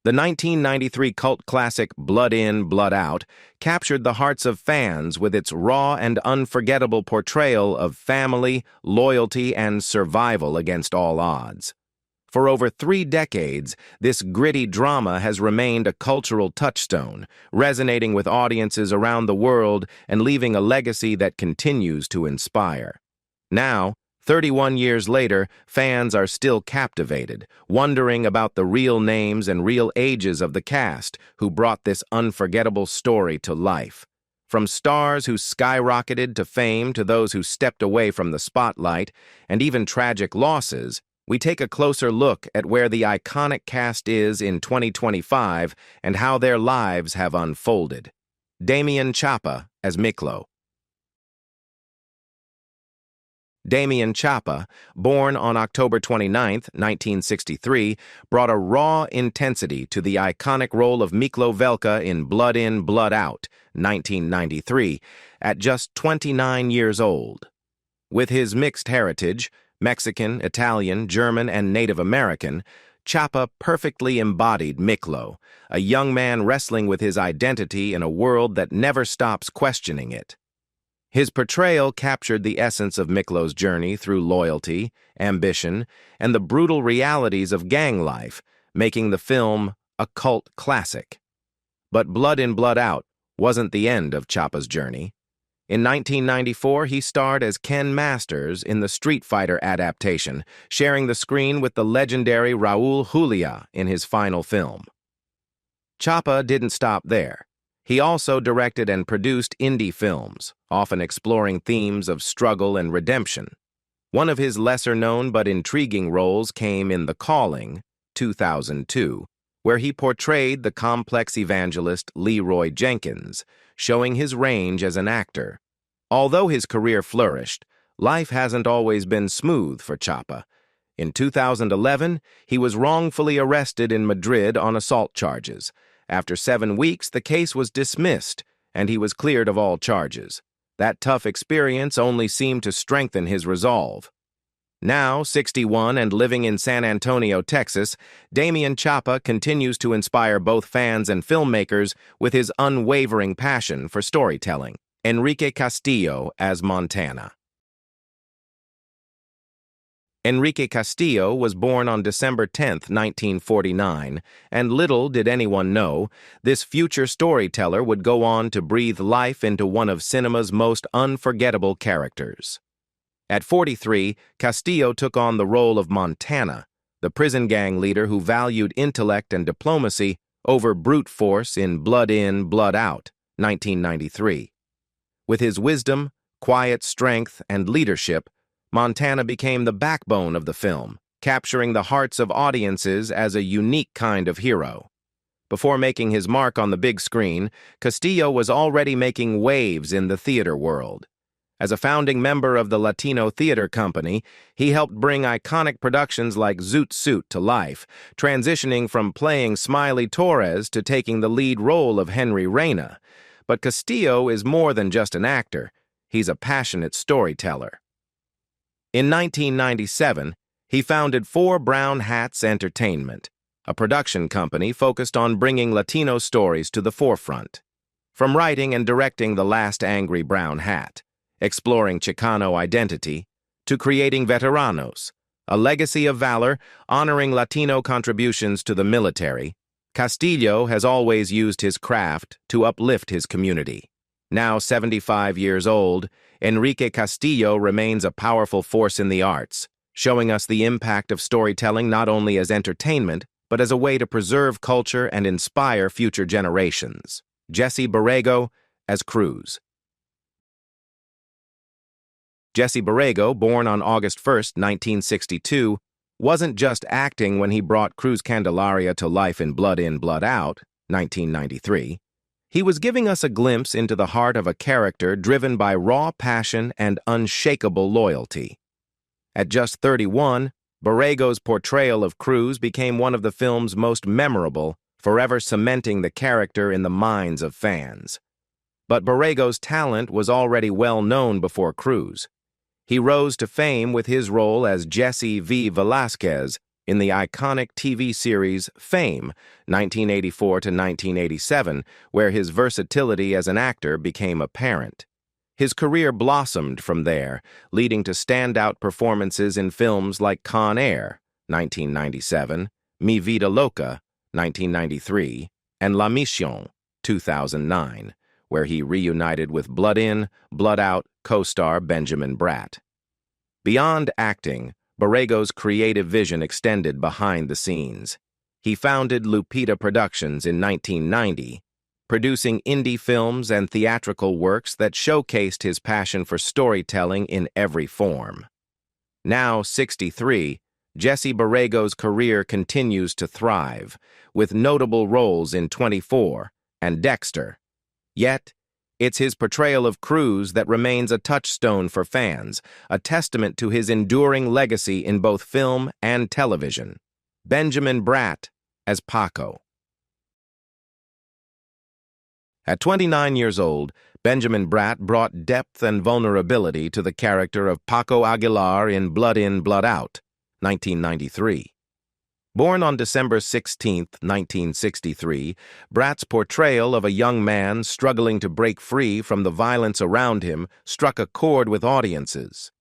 The 1993 cult classic Blood In, Blood Out captured the hearts of fans with its raw and unforgettable portrayal of family, loyalty, and survival against all odds. For over 3 decades, this gritty drama has remained a cultural touchstone, resonating with audiences around the world and leaving a legacy that continues to inspire. Now, 31 years later, fans are still captivated, wondering about the real names and real ages of the cast who brought this unforgettable story to life. From stars who skyrocketed to fame to those who stepped away from the spotlight, and even tragic losses, we take a closer look at where the iconic cast is in 2025 and how their lives have unfolded. Damian Chapa as Miklo. Damian Chapa, born on October 29, 1963, brought a raw intensity to the iconic role of Miklo Velka in Blood In, Blood Out, 1993, at just 29 years old. With his mixed heritage, Mexican, Italian, German, and Native American, Chapa perfectly embodied Miklo, a young man wrestling with his identity in a world that never stops questioning it. His portrayal captured the essence of Miklo's journey through loyalty, ambition, and the brutal realities of gang life, making the film a cult classic. But Blood In, Blood Out wasn't the end of Chapa's journey. In 1994, he starred as Ken Masters in the Street Fighter adaptation, sharing the screen with the legendary Raul Julia in his final film. Chapa didn't stop there. He also directed and produced indie films, often exploring themes of struggle and redemption. One of his lesser-known but intriguing roles came in The Calling, 2002, where he portrayed the complex evangelist Leroy Jenkins, showing his range as an actor. Although his career flourished, life hasn't always been smooth for Chapa. In 2011, he was wrongfully arrested in Madrid on assault charges. After 7 weeks, the case was dismissed, and he was cleared of all charges. That tough experience only seemed to strengthen his resolve. Now, 61 and living in San Antonio, Texas, Damian Chapa continues to inspire both fans and filmmakers with his unwavering passion for storytelling. Enrique Castillo as Montana. Enrique Castillo was born on December 10, 1949, and little did anyone know, this future storyteller would go on to breathe life into one of cinema's most unforgettable characters. At 43, Castillo took on the role of Montana, the prison gang leader who valued intellect and diplomacy over brute force in Blood In, Blood Out, 1993. With his wisdom, quiet strength, and leadership, Montana became the backbone of the film, capturing the hearts of audiences as a unique kind of hero. Before making his mark on the big screen, Castillo was already making waves in the theater world. As a founding member of the Latino Theater Company, he helped bring iconic productions like Zoot Suit to life, transitioning from playing Smiley Torres to taking the lead role of Henry Reyna. But Castillo is more than just an actor. He's a passionate storyteller. In 1997, he founded Four Brown Hats Entertainment, a production company focused on bringing Latino stories to the forefront. From writing and directing The Last Angry Brown Hat, exploring Chicano identity, to creating Veteranos, a legacy of valor honoring Latino contributions to the military, Castillo has always used his craft to uplift his community. Now 75 years old, Enrique Castillo remains a powerful force in the arts, showing us the impact of storytelling not only as entertainment, but as a way to preserve culture and inspire future generations. Jesse Borrego as Cruz. Jesse Borrego, born on August 1, 1962, wasn't just acting when he brought Cruz Candelaria to life in Blood In, Blood Out, 1993. He was giving us a glimpse into the heart of a character driven by raw passion and unshakable loyalty. At just 31, Borrego's portrayal of Cruz became one of the film's most memorable, forever cementing the character in the minds of fans. But Borrego's talent was already well known before Cruz. He rose to fame with his role as Jesse V. Velasquez, in the iconic TV series Fame, 1984 to 1987, where his versatility as an actor became apparent. His career blossomed from there, leading to standout performances in films like Con Air, 1997, Mi Vida Loca, 1993, and La Mission, 2009, where he reunited with Blood In, Blood Out co-star Benjamin Bratt. Beyond acting, Borrego's creative vision extended behind the scenes. He founded Lupita Productions in 1990, producing indie films and theatrical works that showcased his passion for storytelling in every form. Now 63, Jesse Borrego's career continues to thrive, with notable roles in 24 and Dexter. Yet, it's his portrayal of Cruz that remains a touchstone for fans, a testament to his enduring legacy in both film and television. Benjamin Bratt as Paco. At 29 years old, Benjamin Bratt brought depth and vulnerability to the character of Paco Aguilar in Blood In, Blood Out, 1993. Born on December 16, 1963, Bratt's portrayal of a young man struggling to break free from the violence around him struck a chord with audiences.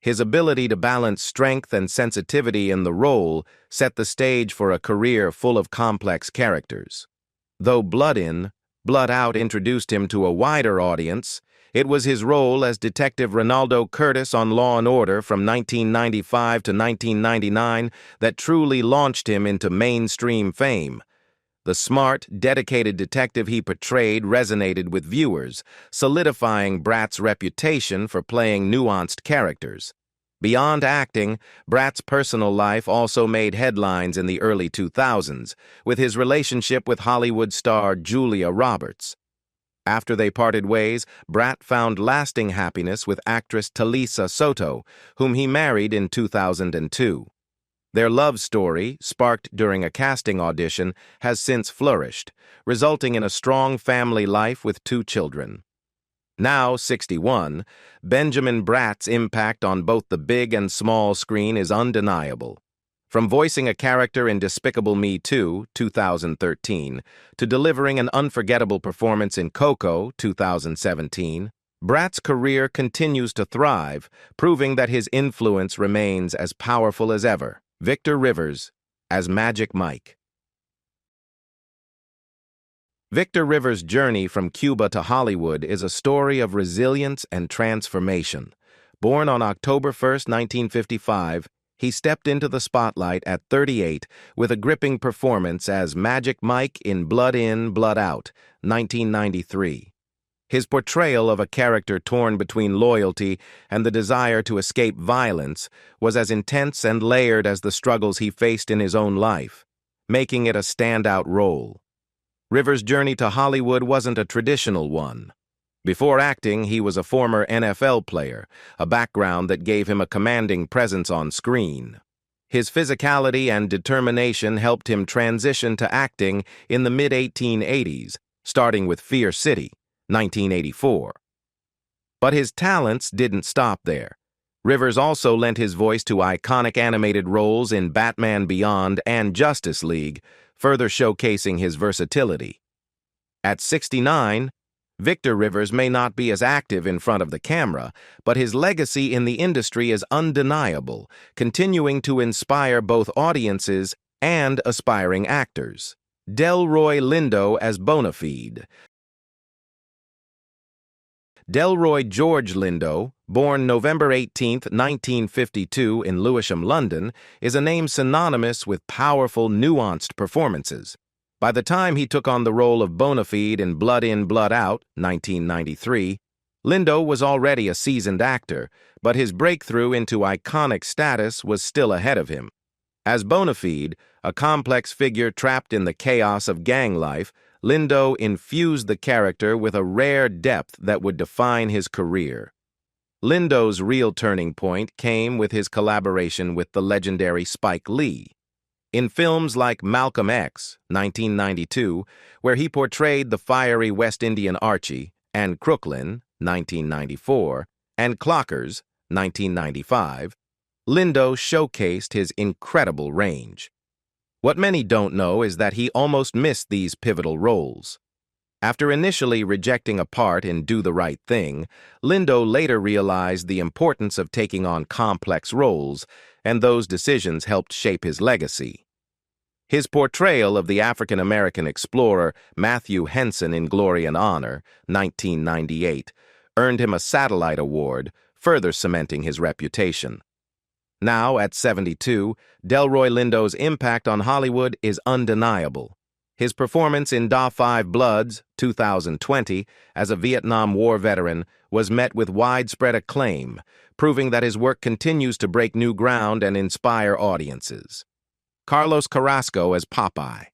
His ability to balance strength and sensitivity in the role set the stage for a career full of complex characters. Though Blood In, Blood Out introduced him to a wider audience, it was his role as Detective Ronaldo Curtis on Law & Order from 1995 to 1999 that truly launched him into mainstream fame. The smart, dedicated detective he portrayed resonated with viewers, solidifying Bratt's reputation for playing nuanced characters. Beyond acting, Bratt's personal life also made headlines in the early 2000s, with his relationship with Hollywood star Julia Roberts. After they parted ways, Bratt found lasting happiness with actress Talisa Soto, whom he married in 2002. Their love story, sparked during a casting audition, has since flourished, resulting in a strong family life with 2 children. Now 61, Benjamin Bratt's impact on both the big and small screen is undeniable. From voicing a character in Despicable Me 2, 2013, to delivering an unforgettable performance in Coco, 2017, Bratt's career continues to thrive, proving that his influence remains as powerful as ever. Victor Rivers as Magic Mike. Victor Rivers' journey from Cuba to Hollywood is a story of resilience and transformation. Born on October 1, 1955, he stepped into the spotlight at 38 with a gripping performance as Magic Mike in Blood In, Blood Out, 1993. His portrayal of a character torn between loyalty and the desire to escape violence was as intense and layered as the struggles he faced in his own life, making it a standout role. Rivers' journey to Hollywood wasn't a traditional one. Before acting, he was a former NFL player, a background that gave him a commanding presence on screen. His physicality and determination helped him transition to acting in the mid-1880s, starting with Fear City, 1984. But his talents didn't stop there. Rivers also lent his voice to iconic animated roles in Batman Beyond and Justice League, further showcasing his versatility. At 69, Victor Rivers may not be as active in front of the camera, but his legacy in the industry is undeniable, continuing to inspire both audiences and aspiring actors. Delroy Lindo as Bonafied. Delroy George Lindo, born November 18, 1952 in Lewisham, London, is a name synonymous with powerful, nuanced performances. By the time he took on the role of Bonafied in Blood In, Blood Out, 1993, Lindo was already a seasoned actor, but his breakthrough into iconic status was still ahead of him. As Bonafied, a complex figure trapped in the chaos of gang life, Lindo infused the character with a rare depth that would define his career. Lindo's real turning point came with his collaboration with the legendary Spike Lee. In films like Malcolm X, 1992, where he portrayed the fiery West Indian Archie, and Crooklyn, 1994, and Clockers, 1995, Lindo showcased his incredible range. What many don't know is that he almost missed these pivotal roles. After initially rejecting a part in Do the Right Thing, Lindo later realized the importance of taking on complex roles, and those decisions helped shape his legacy. His portrayal of the African-American explorer Matthew Henson in Glory and Honor, 1998, earned him a Satellite Award, further cementing his reputation. Now, at 72, Delroy Lindo's impact on Hollywood is undeniable. His performance in Da 5 Bloods, 2020, as a Vietnam War veteran, was met with widespread acclaim, proving that his work continues to break new ground and inspire audiences. Carrasco as Popeye.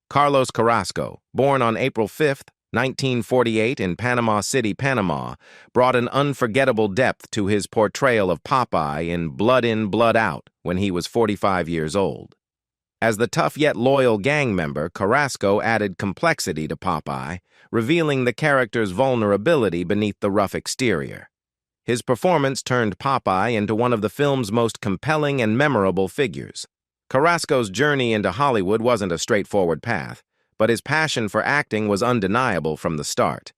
Carrasco, born on April 5, 1948 in Panama City, Panama, brought an unforgettable depth to his portrayal of Popeye in, Blood Out, when he was 45 years old. As the tough yet loyal gang member, Carrasco added complexity to Popeye, revealing the character's vulnerability beneath the rough exterior. His performance turned Popeye into one of the film's most compelling and memorable figures. Carrasco's journey into Hollywood wasn't a straightforward path, but his passion for acting was undeniable from the start.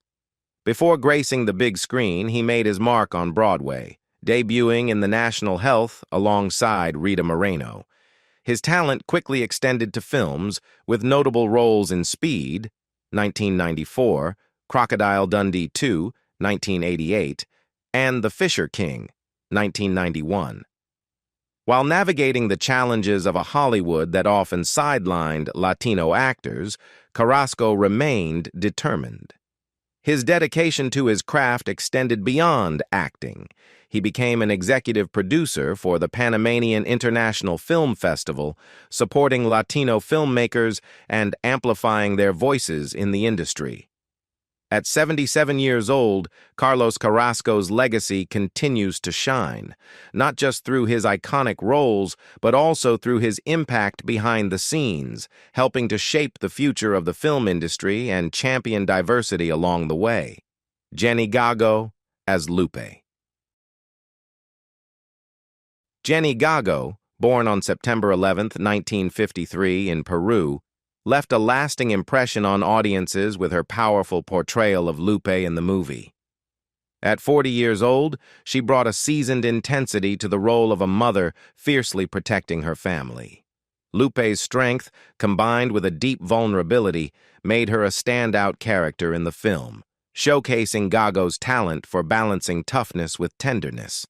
Before gracing the big screen, he made his mark on Broadway, debuting in The National Health alongside Rita Moreno. His talent quickly extended to films, with notable roles in Speed, 1994, Crocodile Dundee 2, 1988, and The Fisher King, 1991. While navigating the challenges of a Hollywood that often sidelined Latino actors, Carrasco remained determined. His dedication to his craft extended beyond acting. He became an executive producer for the Panamanian International Film Festival, supporting Latino filmmakers and amplifying their voices in the industry. At 77 years old, Carrasco's legacy continues to shine, not just through his iconic roles, but also through his impact behind the scenes, helping to shape the future of the film industry and champion diversity along the way. Gago as Lupe. Gago, born on September 11, 1953 in Peru, left a lasting impression on audiences with her powerful portrayal of Lupe in the movie. At 40 years old, she brought a seasoned intensity to the role of a mother fiercely protecting her family. Lupe's strength, combined with a deep vulnerability, made her a standout character in the film, showcasing Gago's talent for balancing toughness with tenderness.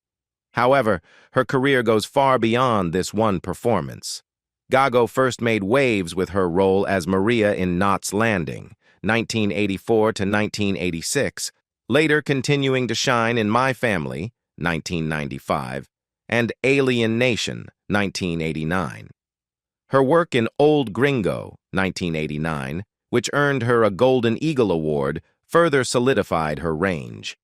However, her career goes far beyond this one performance. Gago first made waves with her role as Maria in Knots Landing, 1984 to 1986, later continuing to shine in My Family, 1995, and Alien Nation, 1989. Her work in Old Gringo, 1989, which earned her a Golden Eagle Award, further solidified her range.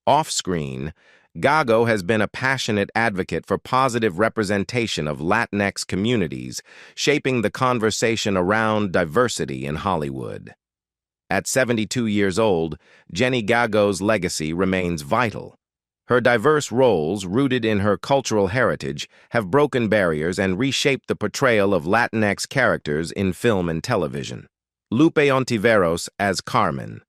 Off-screen, Gago has been a passionate advocate for positive representation of Latinx communities, shaping the conversation around diversity in Hollywood. At 72 years old, Gago's legacy remains vital. Her diverse roles, rooted in her cultural heritage, have broken barriers and reshaped the portrayal of Latinx characters in film and television. Lupe Ontiveros as Carmen.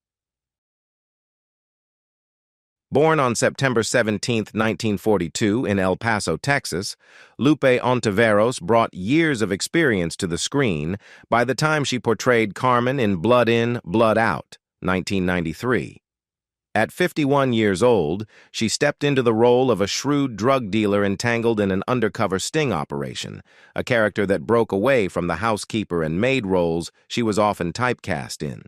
Born on September 17, 1942 in El Paso, Texas, Lupe Ontiveros brought years of experience to the screen by the time she portrayed Carmen in, Blood Out, 1993. At 51 years old, she stepped into the role of a shrewd drug dealer entangled in an undercover sting operation, a character that broke away from the housekeeper and maid roles she was often typecast in.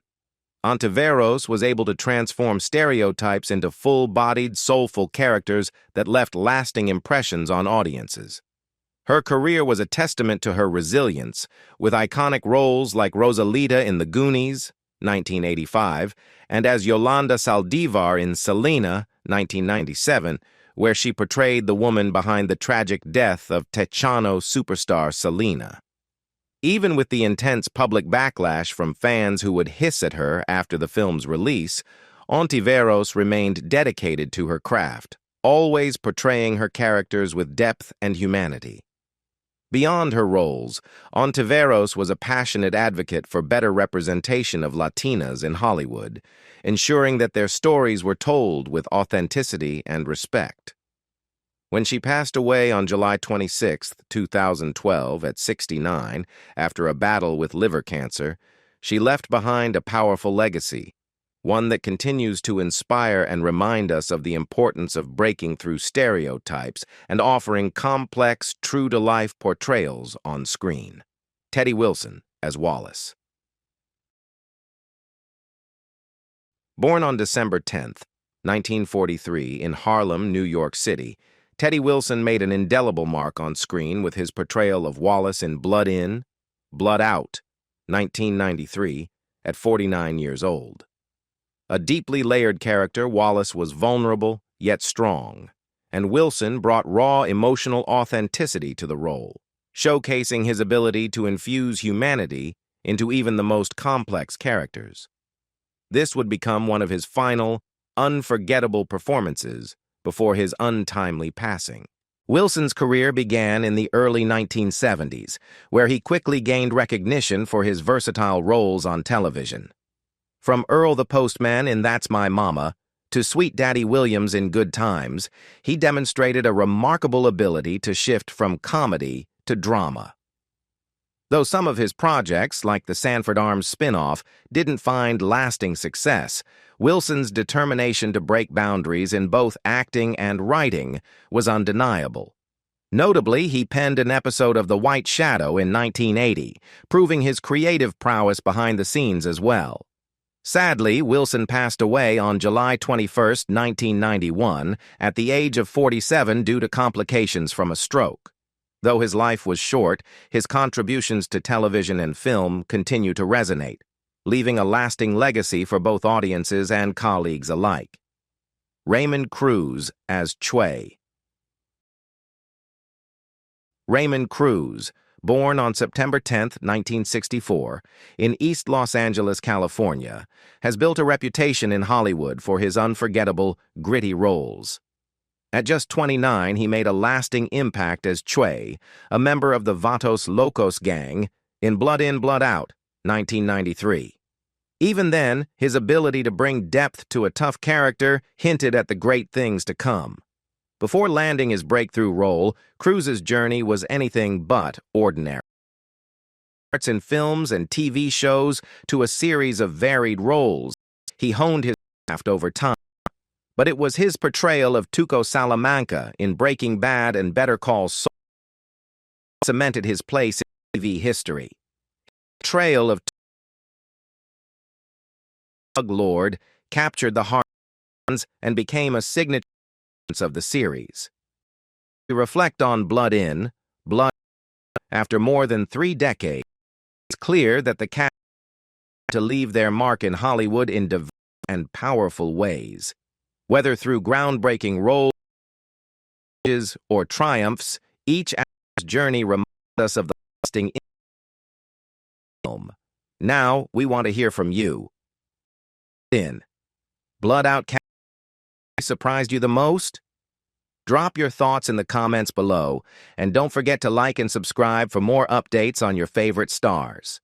Ontiveros was able to transform stereotypes into full-bodied, soulful characters that left lasting impressions on audiences. Her career was a testament to her resilience, with iconic roles like Rosalita in The Goonies, 1985, and as Yolanda Saldivar in Selena, 1997, where she portrayed the woman behind the tragic death of Techano superstar Selena. Even with the intense public backlash from fans who would hiss at her after the film's release, Ontiveros remained dedicated to her craft, always portraying her characters with depth and humanity. Beyond her roles, Ontiveros was a passionate advocate for better representation of Latinas in Hollywood, ensuring that their stories were told with authenticity and respect. When she passed away on July 26, 2012, at 69, after a battle with liver cancer, she left behind a powerful legacy, one that continues to inspire and remind us of the importance of breaking through stereotypes and offering complex, true-to-life portrayals on screen. Teddy Wilson as Wallace. Born on December 10, 1943, in Harlem, New York City, Teddy Wilson made an indelible mark on screen with his portrayal of Wallace in Blood In, Blood Out, 1993, at 49 years old. A deeply layered character, Wallace was vulnerable, yet strong, and Wilson brought raw emotional authenticity to the role, showcasing his ability to infuse humanity into even the most complex characters. This would become one of his final, unforgettable performances before his untimely passing. Wilson's career began in the early 1970s, where he quickly gained recognition for his versatile roles on television. From Earl the Postman in That's My Mama to Sweet Daddy Williams in Good Times, he demonstrated a remarkable ability to shift from comedy to drama. Though some of his projects, like the Sanford Arms spin-off, didn't find lasting success, Wilson's determination to break boundaries in both acting and writing was undeniable. Notably, he penned an episode of The White Shadow in 1980, proving his creative prowess behind the scenes as well. Sadly, Wilson passed away on July 21, 1991, at the age of 47 due to complications from a stroke. Though his life was short, his contributions to television and film continue to resonate, leaving a lasting legacy for both audiences and colleagues alike. Raymond Cruz as Chue. Raymond Cruz, born on September 10, 1964, in East Los Angeles, California, has built a reputation in Hollywood for his unforgettable, gritty roles. At just 29, he made a lasting impact as Chue, a member of the Vatos Locos gang, in Blood In, Blood Out, 1993. Even then, his ability to bring depth to a tough character hinted at the great things to come. Before landing his breakthrough role, Cruz's journey was anything but ordinary. Starts in films and TV shows to a series of varied roles, he honed his craft over time. But it was his portrayal of Tuco Salamanca in Breaking Bad and Better Call Saul cemented his place in TV history. The portrayal of Drug Lord captured the hearts and became a signature of the series. To reflect on Blood In, Blood Out, after more than 3 decades, it's clear that the cast to leave their mark in Hollywood in diverse and powerful ways. Whether through groundbreaking roles or triumphs, each actor's journey reminds us of the lasting film. Now, we want to hear from you. In Blood Out surprised you the most? Drop your thoughts in the comments below, and don't forget to like and subscribe for more updates on your favorite stars.